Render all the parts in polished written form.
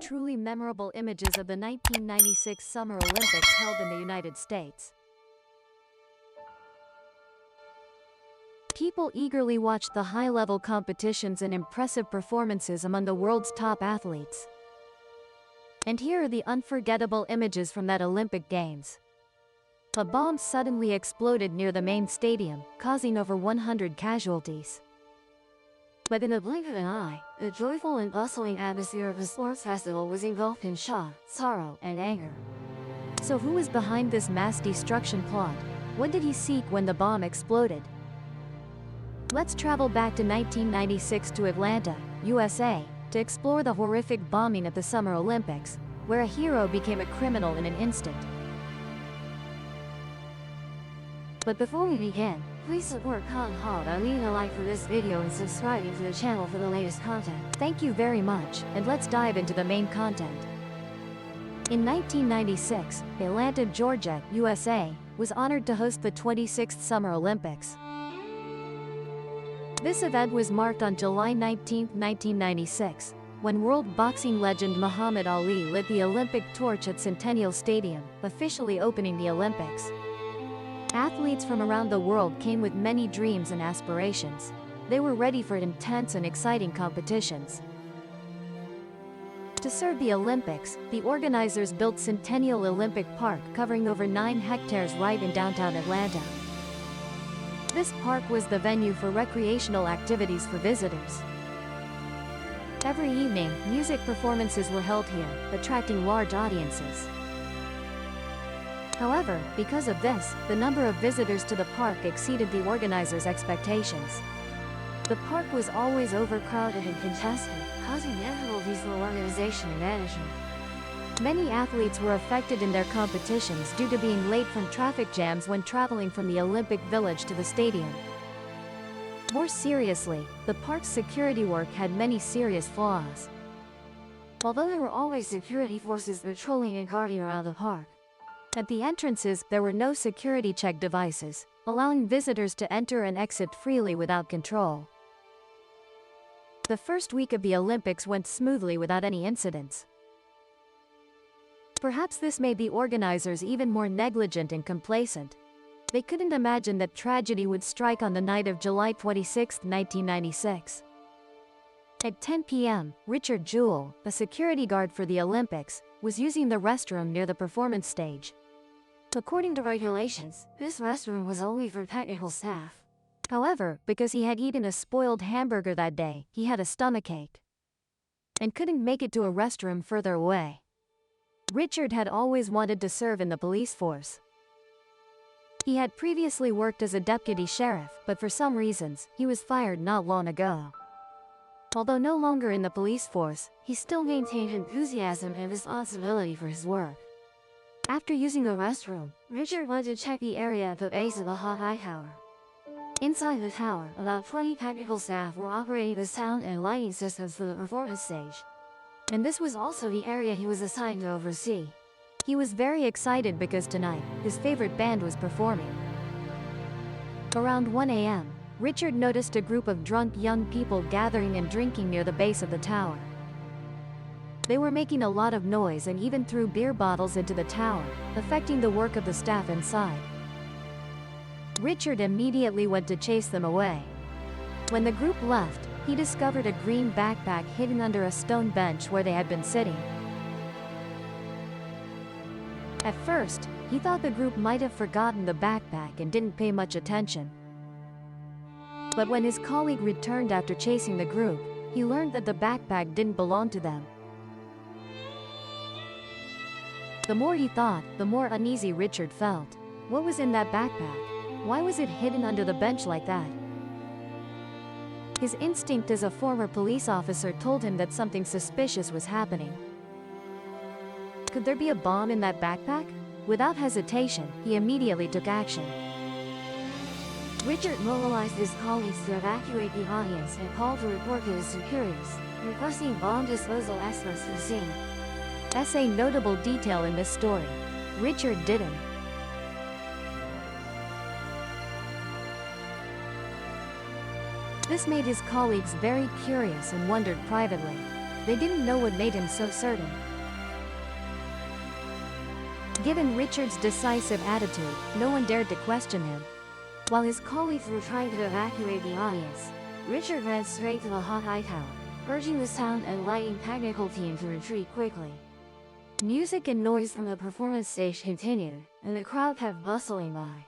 truly memorable images of the 1996 Summer Olympics held in the United States. People eagerly watched the high-level competitions and impressive performances among the world's top athletes. And here are the unforgettable images from that Olympic Games. A bomb suddenly exploded near the main stadium, causing over 100 casualties. But in a blink of an eye, the joyful and bustling atmosphere of the sports festival was engulfed in shock, sorrow, and anger. So who was behind this mass destruction plot? What did he seek when the bomb exploded? Let's travel back to 1996 to Atlanta, USA, to explore the horrific bombing of the Summer Olympics, where a hero became a criminal in an instant. But before we begin, please support Cotton Hall by leaving a like for this video and subscribing to the channel for the latest content. Thank you very much, and let's dive into the main content. In 1996, Atlanta, Georgia, USA, was honored to host the 26th Summer Olympics. This event was marked on July 19, 1996, when world boxing legend Muhammad Ali lit the Olympic torch at Centennial Stadium, officially opening the Olympics. Athletes from around the world came with many dreams and aspirations. They were ready for intense and exciting competitions. To serve the Olympics, the organizers built Centennial Olympic Park, covering over 9 hectares right in downtown Atlanta. This park was the venue for recreational activities for visitors. Every evening, music performances were held here, attracting large audiences. However, because of this, the number of visitors to the park exceeded the organizers' expectations. The park was always overcrowded and congested, causing difficulties for organization and management. Many athletes were affected in their competitions due to being late from traffic jams when traveling from the Olympic Village to the stadium. More seriously, the park's security work had many serious flaws. Although there were always security forces patrolling and guarding around the park, at the entrances there were no security check devices, allowing visitors to enter and exit freely without control. The first week of the Olympics went smoothly without any incidents. Perhaps this made the organizers even more negligent and complacent. They couldn't imagine that tragedy would strike on the night of July 26, 1996. At 10 p.m., Richard Jewell, a security guard for the Olympics, was using the restroom near the performance stage. According to regulations, this restroom was only for technical staff. However, because he had eaten a spoiled hamburger that day, he had a stomachache and couldn't make it to a restroom further away. Richard had always wanted to serve in the police force. He had previously worked as a deputy sheriff, but for some reasons, he was fired not long ago. Although no longer in the police force, he still maintained enthusiasm and responsibility for his work. After using the restroom, Richard went to check the area at the base of the hot eye tower. Inside the tower, about 20 technical staff were operating the sound and lighting systems for the performance stage. And this was also the area he was assigned to oversee. He was very excited because tonight, his favorite band was performing. Around 1 a.m., Richard noticed a group of drunk young people gathering and drinking near the base of the tower. They were making a lot of noise and even threw beer bottles into the tower, affecting the work of the staff inside. Richard immediately went to chase them away. When the group left, he discovered a green backpack hidden under a stone bench where they had been sitting. At first, he thought the group might have forgotten the backpack and didn't pay much attention. But when his colleague returned after chasing the group, he learned that the backpack didn't belong to them. The more he thought, the more uneasy Richard felt. What was in that backpack? Why was it hidden under the bench like that? His instinct as a former police officer told him that something suspicious was happening. Could there be a bomb in that backpack? Without hesitation, he immediately took action. Richard mobilized his colleagues to evacuate the audience and called to report to his superiors, requesting bomb disposal experts to the scene. That's a notable detail in this story. Richard didn't. This made his colleagues very curious and wondered privately, They didn't know what made him so certain. Given Richard's decisive attitude, no one dared to question him. While his colleagues were trying to evacuate the audience, Richard ran straight to the Hawkeye Tower, urging the sound and lighting technical team to retreat quickly. Music and noise from the performance stage continued, and the crowd kept bustling by.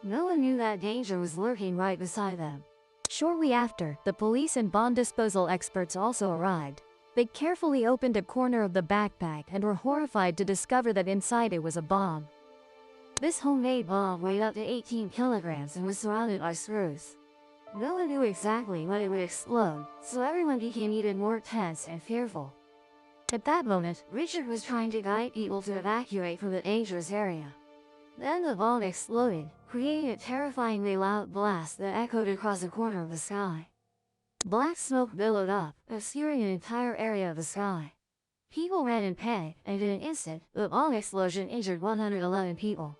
No one knew that danger was lurking right beside them. Shortly after, the police and bomb disposal experts also arrived. They carefully opened a corner of the backpack and were horrified to discover that inside it was a bomb. This homemade bomb weighed up to 18 kilograms and was surrounded by screws. No one knew exactly when it would explode, so everyone became even more tense and fearful. At that moment, Richard was trying to guide people to evacuate from the dangerous area. Then the bomb exploded, creating a terrifyingly loud blast that echoed across the corner of the sky. Black smoke billowed up, obscuring an entire area of the sky. People ran in panic, and in an instant, the bomb explosion injured 111 people.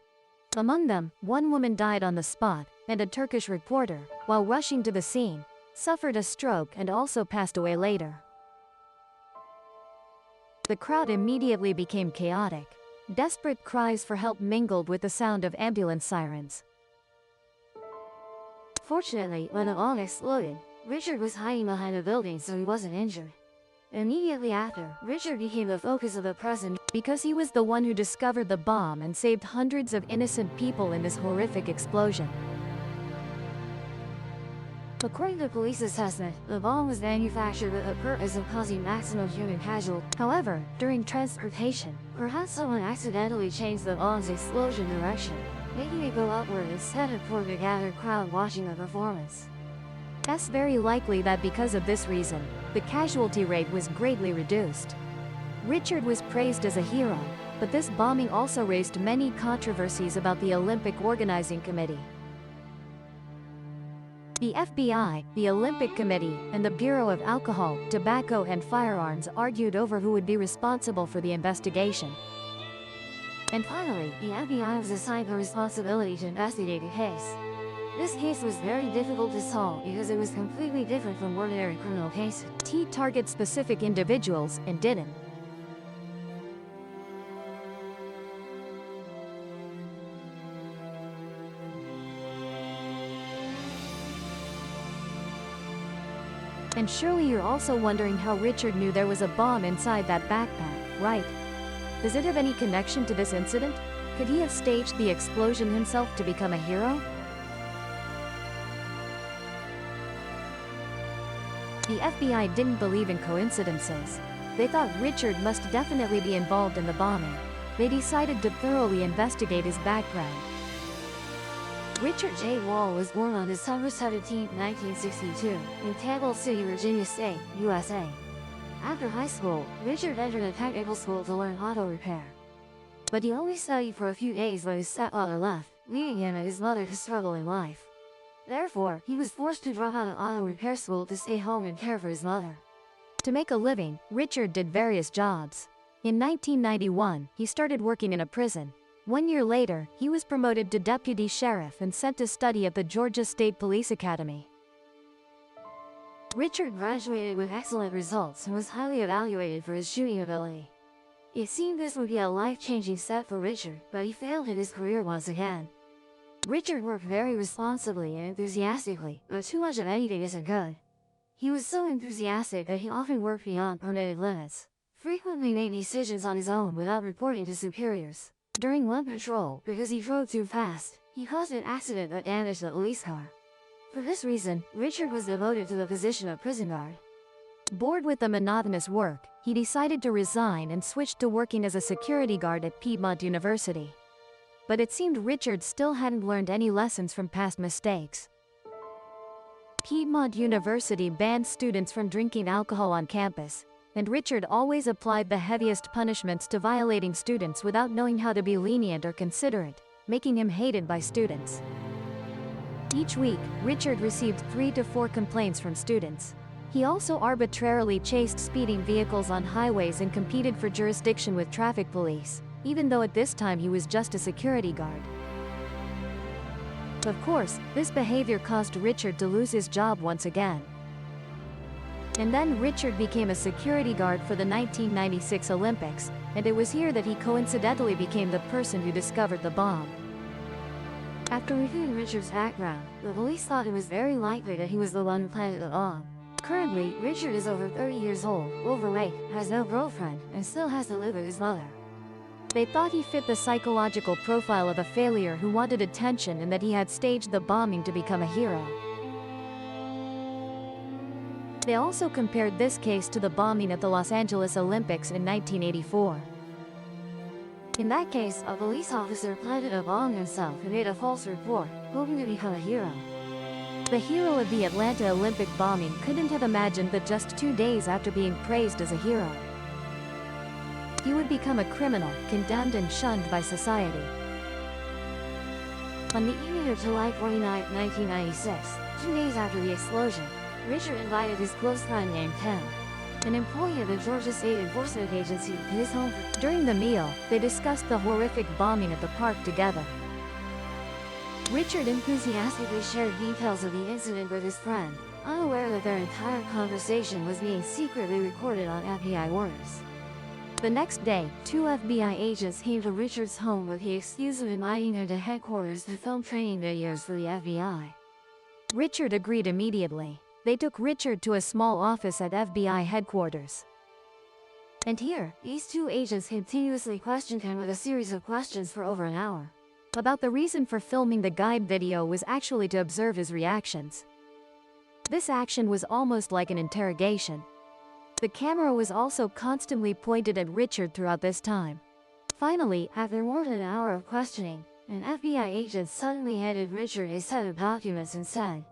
Among them, one woman died on the spot, and a Turkish reporter, while rushing to the scene, suffered a stroke and also passed away later. The crowd immediately became chaotic. Desperate cries for help mingled with the sound of ambulance sirens. Fortunately, when the bomb exploded, Richard was hiding behind a building so he wasn't injured. Immediately after, Richard became the focus of the press because he was the one who discovered the bomb and saved hundreds of innocent people in this horrific explosion. According to police assessment, the bomb was manufactured with the purpose of causing maximum human casualty. However, during transportation, perhaps someone accidentally changed the bomb's explosion direction, making it go upward instead of toward the gathered crowd watching the performance. It's very likely that because of this reason, the casualty rate was greatly reduced. Richard was praised as a hero, but this bombing also raised many controversies about the Olympic Organizing Committee. The FBI, the Olympic Committee, and the Bureau of Alcohol, Tobacco and Firearms argued over who would be responsible for the investigation. And finally, the FBI was assigned the responsibility to investigate the case. This case was very difficult to solve because it was completely different from ordinary criminal cases. It targeted specific individuals and didn't. And surely you're also wondering how Richard knew there was a bomb inside that backpack, right? Does it have any connection to this incident? Could he have staged the explosion himself to become a hero? The FBI didn't believe in coincidences. They thought Richard must definitely be involved in the bombing. They decided to thoroughly investigate his background. Richard Jewell was born on December 17, 1962, in Campbell City, Virginia State, USA. After high school, Richard entered a technical school to learn auto repair. But he only studied for a few days when his stepfather left, leaving him and his mother to struggle in life. Therefore, he was forced to drop out of auto repair school to stay home and care for his mother. To make a living, Richard did various jobs. In 1991, he started working in a prison. 1 year later, he was promoted to deputy sheriff and sent to study at the Georgia State Police Academy. Richard graduated with excellent results and was highly evaluated for his shooting ability. It seemed this would be a life-changing step for Richard, but he failed in his career once again. Richard worked very responsibly and enthusiastically, but too much of anything isn't good. He was so enthusiastic that he often worked beyond permitted limits, frequently made decisions on his own without reporting to superiors. During one patrol, because he drove too fast, he caused an accident that damaged the police car. For this reason, Richard was demoted to the position of prison guard. Bored with the monotonous work, he decided to resign and switched to working as a security guard at Piedmont University. But it seemed Richard still hadn't learned any lessons from past mistakes. Piedmont University banned students from drinking alcohol on campus, and Richard always applied the heaviest punishments to violating students without knowing how to be lenient or considerate, making him hated by students. Each week, Richard received 3 to 4 complaints from students. He also arbitrarily chased speeding vehicles on highways and competed for jurisdiction with traffic police, even though at this time he was just a security guard. Of course, this behavior caused Richard to lose his job once again. And then Richard became a security guard for the 1996 Olympics, and it was here that he coincidentally became the person who discovered the bomb. After reviewing Richard's background, the police thought it was very likely that he was the one who planted the bomb. Currently, Richard is over 30 years old, overweight, has no girlfriend, and still has to live with his mother. They thought he fit the psychological profile of a failure who wanted attention and that he had staged the bombing to become a hero. They also compared this case to the bombing at the Los Angeles Olympics in 1984. In that case, a police officer planted a bomb himself and made a false report, hoping to become a hero. The hero of the Atlanta Olympic bombing couldn't have imagined that just 2 days after being praised as a hero, he would become a criminal, condemned and shunned by society. On the evening of July 29, 1996, 2 days after the explosion, Richard invited his close friend named Tim, an employee of the Georgia State Enforcement Agency, to his home. During the meal, they discussed the horrific bombing at the park together. Richard enthusiastically shared details of the incident with his friend, unaware that their entire conversation was being secretly recorded on FBI orders. The next day, 2 FBI agents came to Richard's home with the excuse of inviting him to headquarters to film training videos for the FBI. Richard agreed immediately. They took Richard to a small office at FBI headquarters. And here, these 2 agents continuously questioned him with a series of questions for over an hour. About the reason for filming the guide video was actually to observe his reactions. This action was almost like an interrogation. The camera was also constantly pointed at Richard throughout this time. Finally, after more than an hour of questioning, an FBI agent suddenly handed Richard a set of documents and said,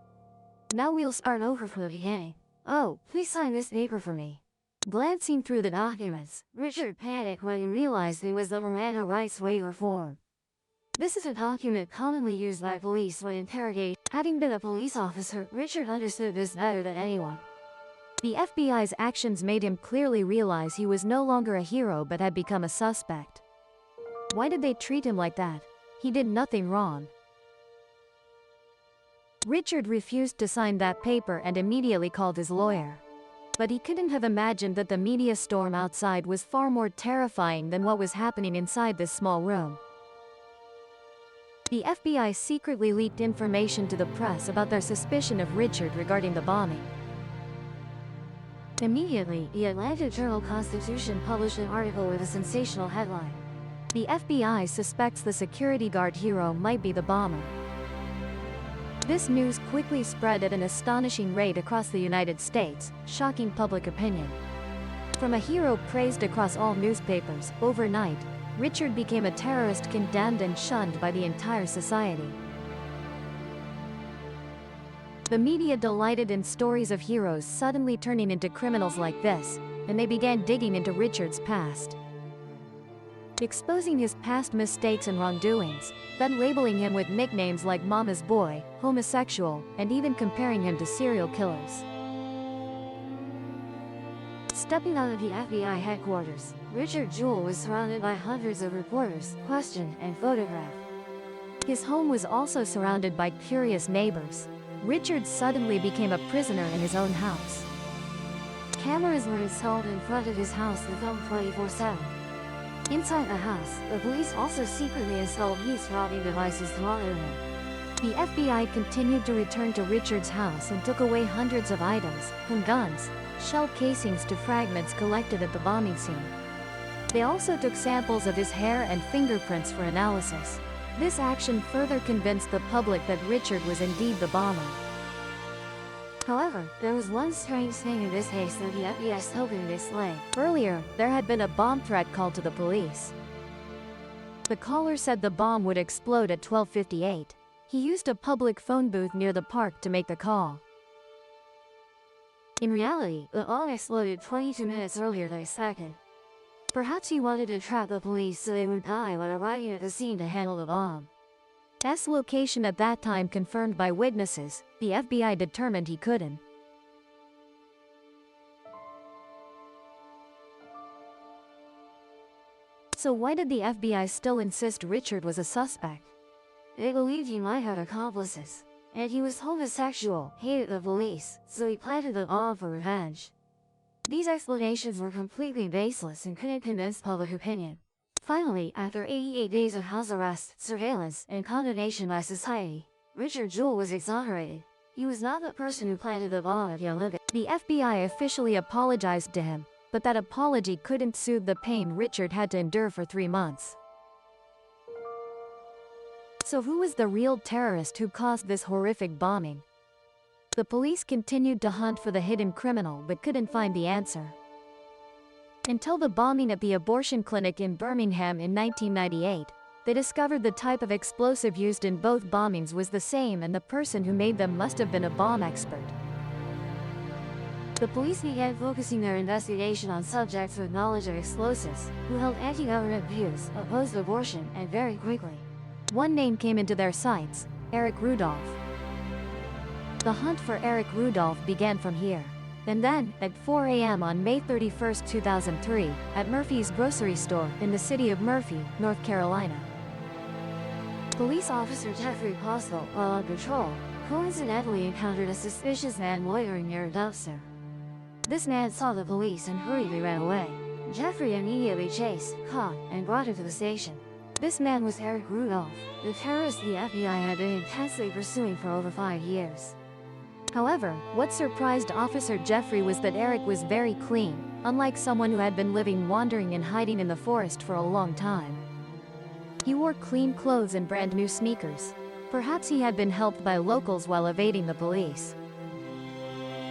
"Now we'll start over from the beginning. Oh, please sign this paper for me." Glancing through the documents, Richard panicked when he realized it was the Miranda rights waiver form. This is a document commonly used by police when interrogating. Having been a police officer, Richard understood this better than anyone. The FBI's actions made him clearly realize he was no longer a hero but had become a suspect. Why did they treat him like that? He did nothing wrong. Richard refused to sign that paper and immediately called his lawyer. But he couldn't have imagined that the media storm outside was far more terrifying than what was happening inside this small room. The FBI secretly leaked information to the press about their suspicion of Richard regarding the bombing. Immediately, the Atlanta Journal-Constitution published an article with a sensational headline. The FBI suspects the security guard hero might be the bomber. This news quickly spread at an astonishing rate across the United States, shocking public opinion. From a hero praised across all newspapers, overnight, Richard became a terrorist condemned and shunned by the entire society. The media delighted in stories of heroes suddenly turning into criminals like this, and they began digging into Richard's past, exposing his past mistakes and wrongdoings, then labeling him with nicknames like Mama's Boy, homosexual, and even comparing him to serial killers. Stepping out of the FBI headquarters, Richard Jewell was surrounded by hundreds of reporters, questioned and photographed. His home was also surrounded by curious neighbors. Richard suddenly became a prisoner in his own house. Cameras were installed in front of his house to film 24/7. Inside the house, the police also secretly installed eavesdropping devices to monitor him. The FBI continued to return to Richard's house and took away hundreds of items, from guns, shell casings to fragments collected at the bombing scene. They also took samples of his hair and fingerprints for analysis. This action further convinced the public that Richard was indeed the bomber. However, there was one strange thing in this case that the FBI still couldn't explain. Earlier, there had been a bomb threat called to the police. The caller said the bomb would explode at 12:58. He used a public phone booth near the park to make the call. In reality, the bomb exploded 22 minutes earlier than expected. Perhaps he wanted to trap the police so they would die when arriving at the scene to handle the bomb. S location at that time confirmed by witnesses, the FBI determined he couldn't. So why did the FBI still insist Richard was a suspect? They believed he might have accomplices, and he was homosexual, hated the police, so he planted the bomb for revenge. These explanations were completely baseless and couldn't convince public opinion. Finally, after 88 days of house arrest, surveillance, and condemnation by society, Richard Jewell was exonerated. He was not the person who planted the bomb at the Olympics. The FBI officially apologized to him, but that apology couldn't soothe the pain Richard had to endure for 3 months. So who was the real terrorist who caused this horrific bombing? The police continued to hunt for the hidden criminal but couldn't find the answer. Until the bombing at the abortion clinic in Birmingham in 1998, they discovered the type of explosive used in both bombings was the same and the person who made them must have been a bomb expert. The police began focusing their investigation on subjects with knowledge of explosives, who held anti-government views, opposed abortion, and very quickly, one name came into their sights: Eric Rudolph. The hunt for Eric Rudolph began from here. And then, at 4 a.m. on May 31, 2003, at Murphy's grocery store in the city of Murphy, North Carolina, police officer Jeffrey Postle, while on patrol, coincidentally encountered a suspicious man loitering near a dumpster. This man saw the police and hurriedly ran away. Jeffrey immediately chased, caught, and brought him to the station. This man was Eric Rudolph, the terrorist the FBI had been intensely pursuing for over 5 years. However, what surprised Officer Jeffrey was that Eric was very clean, unlike someone who had been living wandering and hiding in the forest for a long time. He wore clean clothes and brand new sneakers. Perhaps he had been helped by locals while evading the police.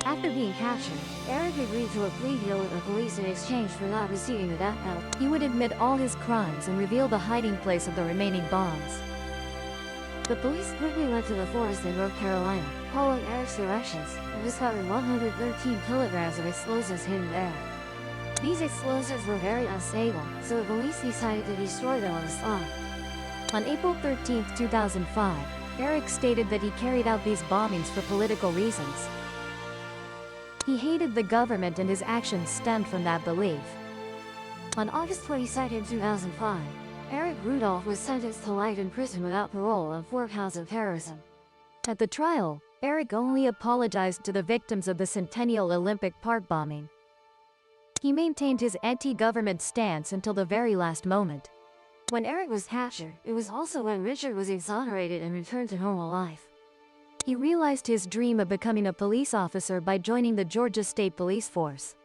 After being captured, Eric agreed to a plea deal with the police in exchange for not receiving the death penalty. He would admit all his crimes and reveal the hiding place of the remaining bombs. The police quickly went to the forest in North Carolina, following Eric's directions, and discovered 113 kilograms of explosives hidden there. These explosives were very unstable, so the police decided to destroy them on the spot. On April 13, 2005, Eric stated that he carried out these bombings for political reasons. He hated the government and his actions stemmed from that belief. On August 22, 2005, Eric Rudolph was sentenced to life in prison without parole on 4 counts of terrorism. At the trial, Eric only apologized to the victims of the Centennial Olympic Park bombing. He maintained his anti-government stance until the very last moment. When Eric was captured, it was also when Richard was exonerated and returned to normal life. He realized his dream of becoming a police officer by joining the Georgia State Police Force.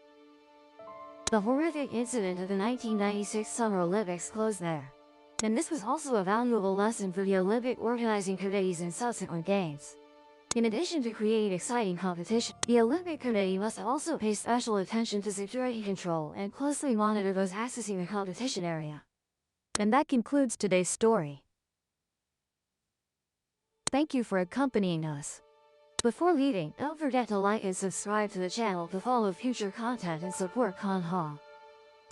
The horrific incident of the 1996 Summer Olympics closed there. And this was also a valuable lesson for the Olympic organizing committees in subsequent games. In addition to creating exciting competition, the Olympic Committee must also pay special attention to security control and closely monitor those accessing the competition area. And that concludes today's story. Thank you for accompanying us. Before leaving, don't forget to like and subscribe to the channel to follow future content and support Conha.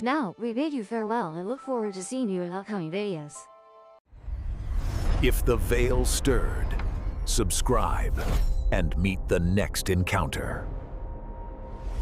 Now, we bid you farewell and look forward to seeing you in upcoming videos. If the veil stirred, subscribe and meet the next encounter.